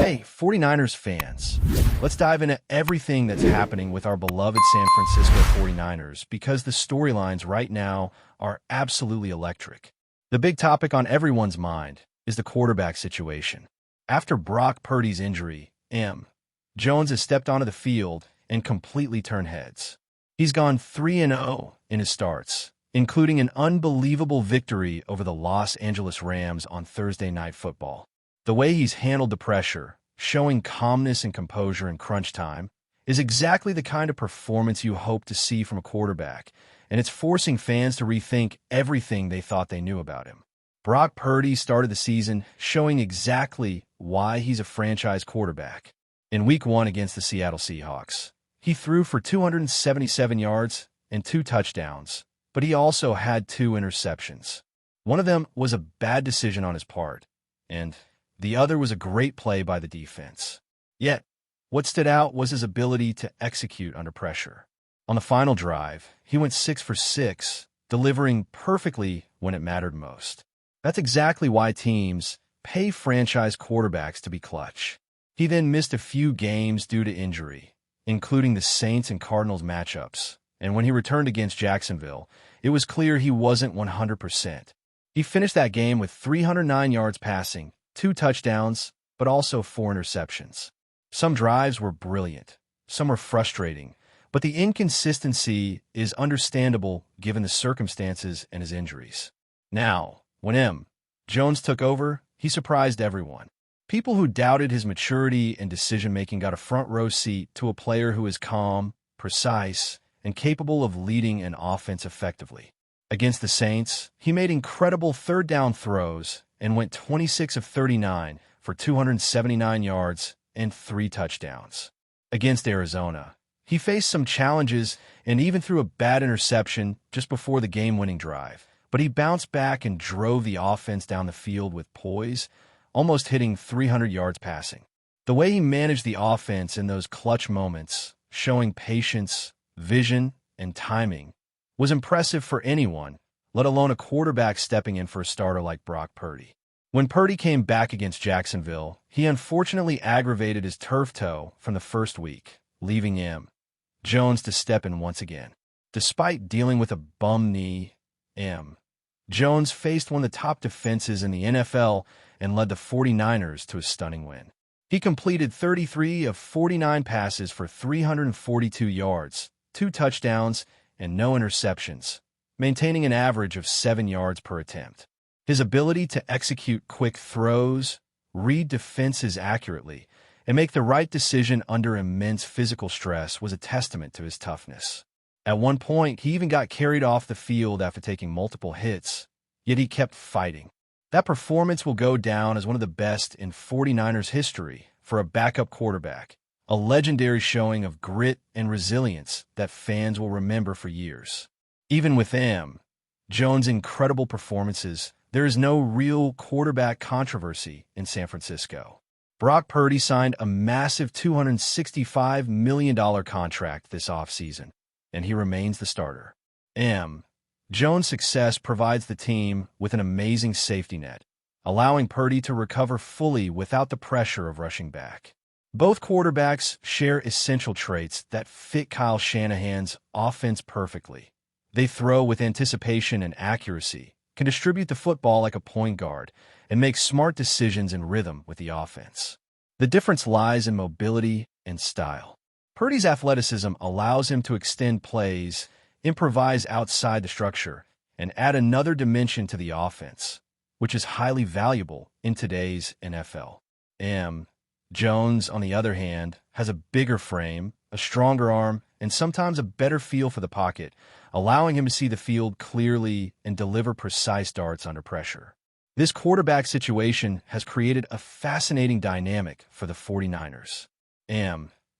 Hey, 49ers fans, let's dive into everything that's happening with our beloved San Francisco 49ers because the storylines right now are absolutely electric. The big topic on everyone's mind is the quarterback situation. After Brock Purdy's injury, Jones has stepped onto the field and completely turned heads. He's gone 3-0 in his starts, including an unbelievable victory over the Los Angeles Rams on Thursday Night Football. The way he's handled the pressure, showing calmness and composure in crunch time, is exactly the kind of performance you hope to see from a quarterback, and it's forcing fans to rethink everything they thought they knew about him. Brock Purdy started the season showing exactly why he's a franchise quarterback. In Week 1 against the Seattle Seahawks, he threw for 277 yards and 2 touchdowns, but he also had 2 interceptions. One of them was a bad decision on his part, and the other was a great play by the defense. Yet, what stood out was his ability to execute under pressure. On the final drive, he went 6 for 6, delivering perfectly when it mattered most. That's exactly why teams pay franchise quarterbacks to be clutch. He then missed a few games due to injury, including the Saints and Cardinals matchups, and when he returned against Jacksonville, it was clear he wasn't 100%. He finished that game with 309 yards passing, 2 touchdowns, but also 4 interceptions. Some drives were brilliant, some were frustrating, but the inconsistency is understandable given the circumstances and his injuries. Now, when Jones took over, he surprised everyone. People who doubted his maturity and decision-making got a front-row seat to a player who is calm, precise, and capable of leading an offense effectively. Against the Saints, he made incredible third-down throws and went 26 of 39 for 279 yards and 3 touchdowns. Against Arizona, he faced some challenges and even threw a bad interception just before the game-winning drive, but he bounced back and drove the offense down the field with poise, almost hitting 300 yards passing. The way he managed the offense in those clutch moments, showing patience, vision, and timing, was impressive for anyone, let alone a quarterback stepping in for a starter like Brock Purdy. When Purdy came back against Jacksonville, he unfortunately aggravated his turf toe from the first week, leaving Jones to step in once again. Despite dealing with a bum knee, Jones faced one of the top defenses in the NFL and led the 49ers to a stunning win. He completed 33 of 49 passes for 342 yards, 2 touchdowns, and no interceptions, maintaining an average of 7 yards per attempt. His ability to execute quick throws, read defenses accurately, and make the right decision under immense physical stress was a testament to his toughness. At one point, he even got carried off the field after taking multiple hits, yet he kept fighting. That performance will go down as one of the best in 49ers history for a backup quarterback, a legendary showing of grit and resilience that fans will remember for years. Even with Jones' incredible performances, there is no real quarterback controversy in San Francisco. Brock Purdy signed a massive $265 million contract this offseason, and he remains the starter. Jones' success provides the team with an amazing safety net, allowing Purdy to recover fully without the pressure of rushing back. Both quarterbacks share essential traits that fit Kyle Shanahan's offense perfectly. They throw with anticipation and accuracy, can distribute the football like a point guard, and make smart decisions in rhythm with the offense. The difference lies in mobility and style. Purdy's athleticism allows him to extend plays, improvise outside the structure, and add another dimension to the offense, which is highly valuable in today's NFL. Jones, on the other hand, has a bigger frame, a stronger arm, and sometimes a better feel for the pocket, allowing him to see the field clearly and deliver precise darts under pressure. This quarterback situation has created a fascinating dynamic for the 49ers.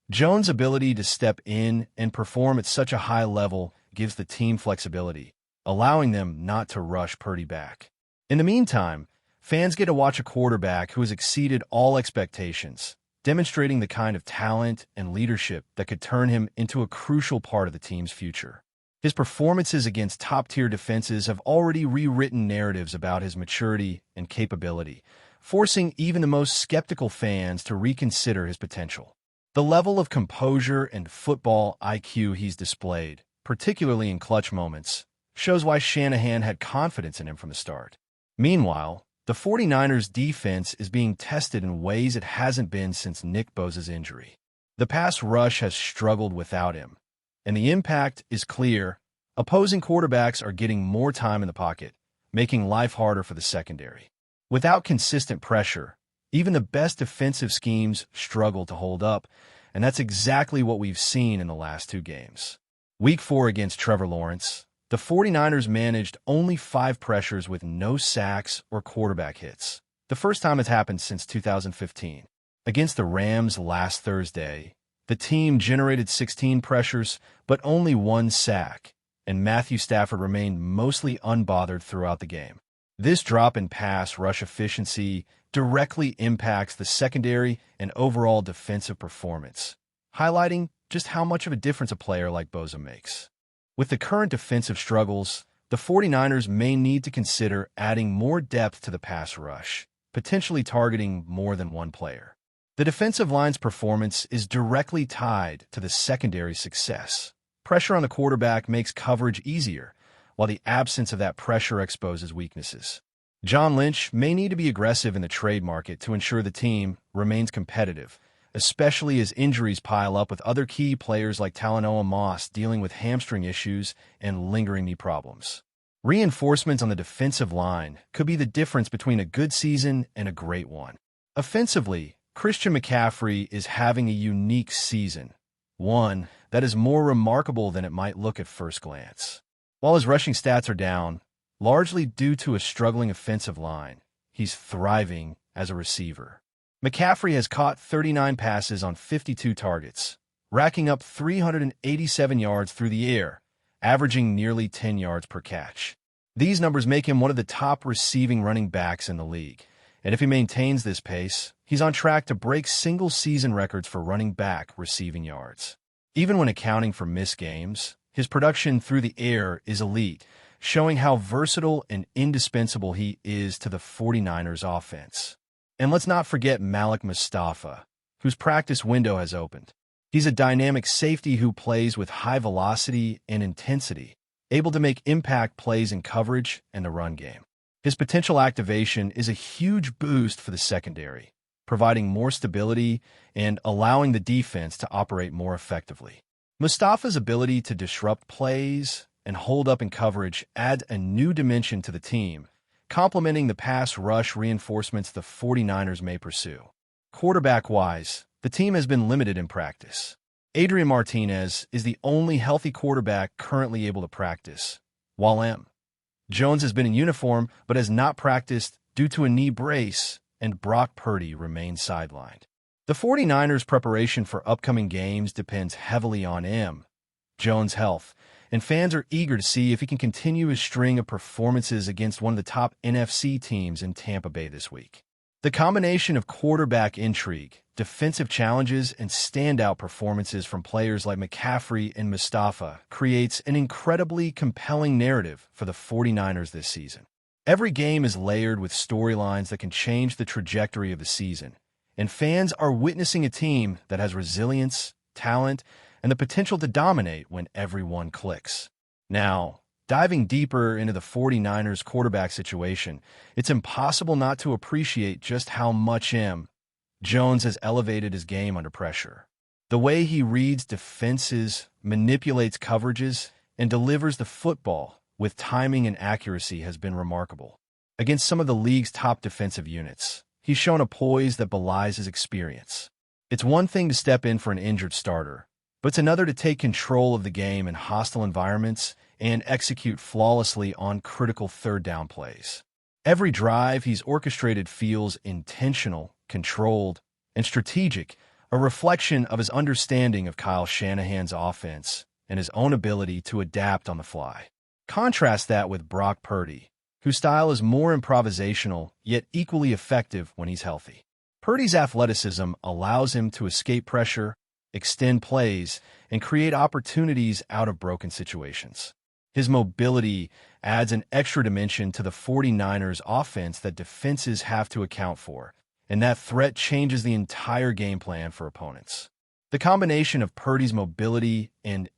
Jones' ability to step in and perform at such a high level gives the team flexibility, allowing them not to rush Purdy back. In the meantime, fans get to watch a quarterback who has exceeded all expectations, demonstrating the kind of talent and leadership that could turn him into a crucial part of the team's future. His performances against top-tier defenses have already rewritten narratives about his maturity and capability, forcing even the most skeptical fans to reconsider his potential. The level of composure and football IQ he's displayed, particularly in clutch moments, shows why Shanahan had confidence in him from the start. Meanwhile, the 49ers' defense is being tested in ways it hasn't been since Nick Bosa's injury. The pass rush has struggled without him, and the impact is clear. Opposing quarterbacks are getting more time in the pocket, making life harder for the secondary. Without consistent pressure, even the best defensive schemes struggle to hold up, and that's exactly what we've seen in the last two games. Week 4 against Trevor Lawrence, the 49ers managed only 5 pressures with no sacks or quarterback hits, the first time it's happened since 2015. Against the Rams last Thursday, the team generated 16 pressures but only 1 sack, and Matthew Stafford remained mostly unbothered throughout the game. This drop in pass rush efficiency directly impacts the secondary and overall defensive performance, highlighting just how much of a difference a player like Bosa makes. With the current defensive struggles, the 49ers may need to consider adding more depth to the pass rush, potentially targeting more than one player. The defensive line's performance is directly tied to the secondary's success. Pressure on the quarterback makes coverage easier, while the absence of that pressure exposes weaknesses. John Lynch may need to be aggressive in the trade market to ensure the team remains competitive, especially as injuries pile up with other key players like Talanoa Moss dealing with hamstring issues and lingering knee problems. Reinforcements on the defensive line could be the difference between a good season and a great one. Offensively, Christian McCaffrey is having a unique season, one that is more remarkable than it might look at first glance. While his rushing stats are down, largely due to a struggling offensive line, he's thriving as a receiver. McCaffrey has caught 39 passes on 52 targets, racking up 387 yards through the air, averaging nearly 10 yards per catch. These numbers make him one of the top receiving running backs in the league, and if he maintains this pace, he's on track to break single-season records for running back receiving yards. Even when accounting for missed games, his production through the air is elite, showing how versatile and indispensable he is to the 49ers offense. And let's not forget Malik Mustafa, whose practice window has opened. He's a dynamic safety who plays with high velocity and intensity, able to make impact plays in coverage and the run game. His potential activation is a huge boost for the secondary, providing more stability and allowing the defense to operate more effectively. Mustafa's ability to disrupt plays and hold up in coverage adds a new dimension to the team, complementing the pass rush reinforcements the 49ers may pursue. Quarterback-wise, the team has been limited in practice. Adrian Martinez is the only healthy quarterback currently able to practice, while M. Jones has been in uniform but has not practiced due to a knee brace, and Brock Purdy remains sidelined. The 49ers' preparation for upcoming games depends heavily on M. Jones' health, and fans are eager to see if he can continue his string of performances against one of the top NFC teams in Tampa Bay this week. The combination of quarterback intrigue, defensive challenges, and standout performances from players like McCaffrey and Mustafa creates an incredibly compelling narrative for the 49ers this season. Every game is layered with storylines that can change the trajectory of the season, and fans are witnessing a team that has resilience, talent, and the potential to dominate when everyone clicks. Now, diving deeper into the 49ers quarterback situation, it's impossible not to appreciate just how much Jones has elevated his game under pressure. The way he reads defenses, manipulates coverages, and delivers the football with timing and accuracy has been remarkable. Against some of the league's top defensive units, he's shown a poise that belies his experience. It's one thing to step in for an injured starter, but it's another to take control of the game in hostile environments and execute flawlessly on critical third-down plays. Every drive he's orchestrated feels intentional, controlled, and strategic, a reflection of his understanding of Kyle Shanahan's offense and his own ability to adapt on the fly. Contrast that with Brock Purdy, whose style is more improvisational yet equally effective when he's healthy. Purdy's athleticism allows him to escape pressure, extend plays, and create opportunities out of broken situations. His mobility adds an extra dimension to the 49ers offense that defenses have to account for, and that threat changes the entire game plan for opponents. The combination of Purdy's mobility and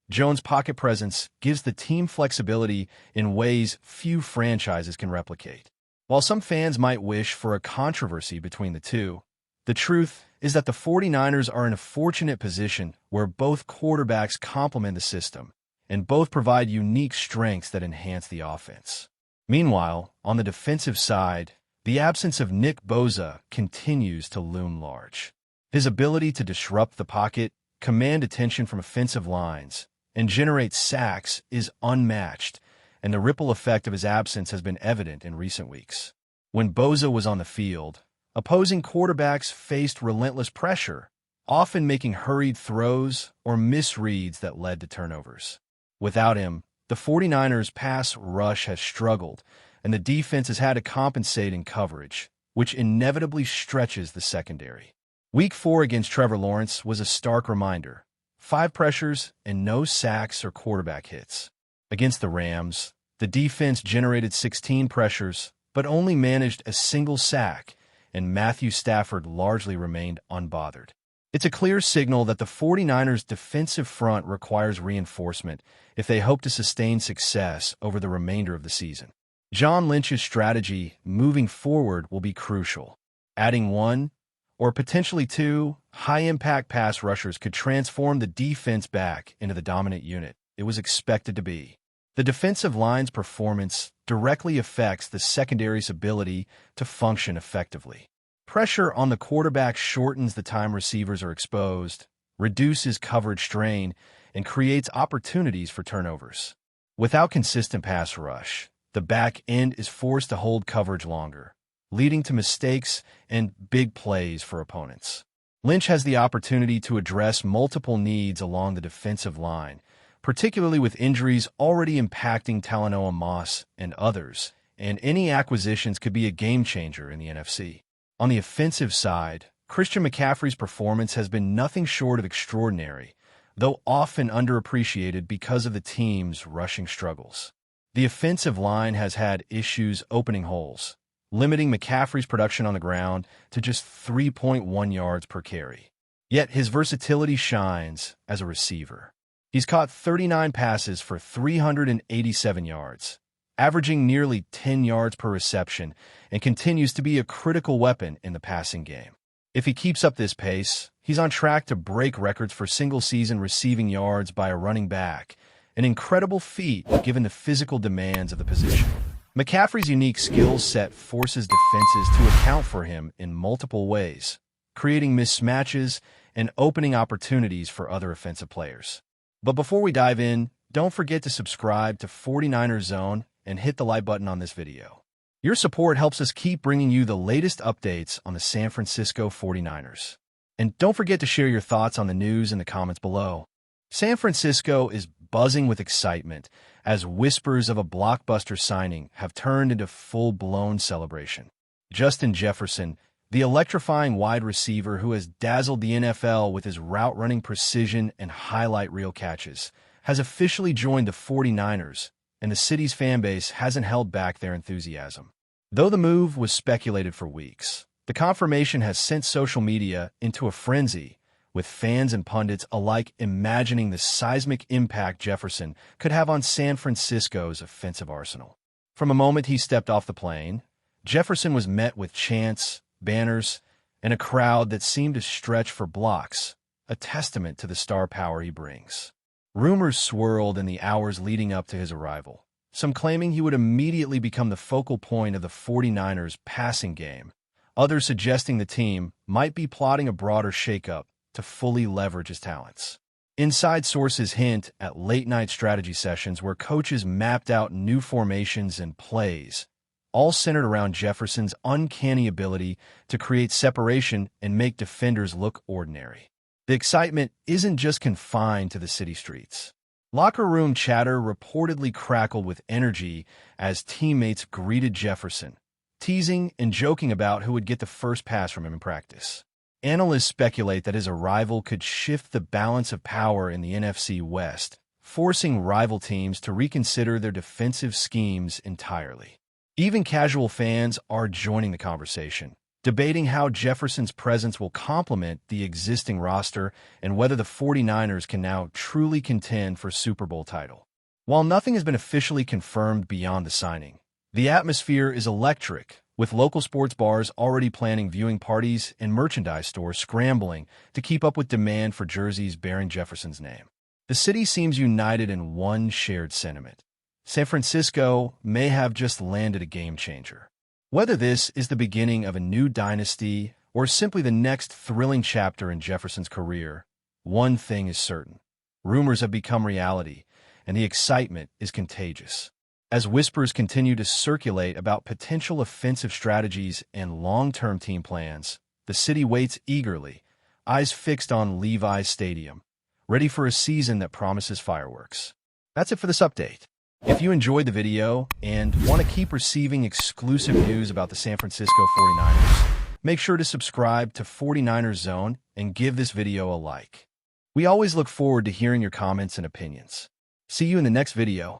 Jones' pocket presence gives the team flexibility in ways few franchises can replicate. While some fans might wish for a controversy between the two, the truth is that the 49ers are in a fortunate position where both quarterbacks complement the system, and both provide unique strengths that enhance the offense. Meanwhile, on the defensive side, the absence of Nick Bosa continues to loom large. His ability to disrupt the pocket, command attention from offensive lines, and generate sacks is unmatched, and the ripple effect of his absence has been evident in recent weeks. When Bosa was on the field, opposing quarterbacks faced relentless pressure, often making hurried throws or misreads that led to turnovers. Without him, the 49ers' pass rush has struggled, and the defense has had to compensate in coverage, which inevitably stretches the secondary. Week 4 against Trevor Lawrence was a stark reminder: 5 pressures and no sacks or quarterback hits. Against the Rams, the defense generated 16 pressures, but only managed a single sack, and Matthew Stafford largely remained unbothered. It's a clear signal that the 49ers' defensive front requires reinforcement if they hope to sustain success over the remainder of the season. John Lynch's strategy moving forward will be crucial. Adding 1 or potentially 2 high-impact pass rushers could transform the defense back into the dominant unit it was expected to be. The defensive line's performance directly affects the secondary's ability to function effectively. Pressure on the quarterback shortens the time receivers are exposed, reduces coverage strain, and creates opportunities for turnovers. Without consistent pass rush, the back end is forced to hold coverage longer, leading to mistakes and big plays for opponents. Lynch has the opportunity to address multiple needs along the defensive line, particularly with injuries already impacting Talanoa Moss and others, and any acquisitions could be a game-changer in the NFC. On the offensive side, Christian McCaffrey's performance has been nothing short of extraordinary, though often underappreciated because of the team's rushing struggles. The offensive line has had issues opening holes, limiting McCaffrey's production on the ground to just 3.1 yards per carry. Yet his versatility shines as a receiver. He's caught 39 passes for 387 yards, averaging nearly 10 yards per reception, and continues to be a critical weapon in the passing game. If he keeps up this pace, he's on track to break records for single-season receiving yards by a running back, an incredible feat given the physical demands of the position. McCaffrey's unique skill set forces defenses to account for him in multiple ways, creating mismatches and opening opportunities for other offensive players. But before we dive in, don't forget to subscribe to 49ers Zone and hit the like button on this video. Your support helps us keep bringing you the latest updates on the San Francisco 49ers. And don't forget to share your thoughts on the news in the comments below. San Francisco is buzzing with excitement as whispers of a blockbuster signing have turned into full-blown celebration. Justin Jefferson, the electrifying wide receiver who has dazzled the NFL with his route-running precision and highlight reel catches, has officially joined the 49ers, and the city's fanbase hasn't held back their enthusiasm. Though the move was speculated for weeks, the confirmation has sent social media into a frenzy, with fans and pundits alike imagining the seismic impact Jefferson could have on San Francisco's offensive arsenal. From a moment he stepped off the plane, Jefferson was met with chants, banners, and a crowd that seemed to stretch for blocks, a testament to the star power he brings. Rumors swirled in the hours leading up to his arrival, some claiming he would immediately become the focal point of the 49ers' passing game, others suggesting the team might be plotting a broader shakeup to fully leverage his talents. Inside sources hint at late-night strategy sessions where coaches mapped out new formations and plays, all centered around Jefferson's uncanny ability to create separation and make defenders look ordinary. The excitement isn't just confined to the city streets. Locker room chatter reportedly crackled with energy as teammates greeted Jefferson, teasing and joking about who would get the first pass from him in practice. Analysts speculate that his arrival could shift the balance of power in the NFC West, forcing rival teams to reconsider their defensive schemes entirely. Even casual fans are joining the conversation, debating how Jefferson's presence will complement the existing roster and whether the 49ers can now truly contend for Super Bowl title. While nothing has been officially confirmed beyond the signing, the atmosphere is electric, with local sports bars already planning viewing parties and merchandise stores scrambling to keep up with demand for jerseys bearing Jefferson's name. The city seems united in one shared sentiment. San Francisco may have just landed a game-changer. Whether this is the beginning of a new dynasty or simply the next thrilling chapter in Jefferson's career, one thing is certain. Rumors have become reality, and the excitement is contagious. As whispers continue to circulate about potential offensive strategies and long-term team plans, the city waits eagerly, eyes fixed on Levi's Stadium, ready for a season that promises fireworks. That's it for this update. If you enjoyed the video and want to keep receiving exclusive news about the San Francisco 49ers, make sure to subscribe to 49ers Zone and give this video a like. We always look forward to hearing your comments and opinions. See you in the next video.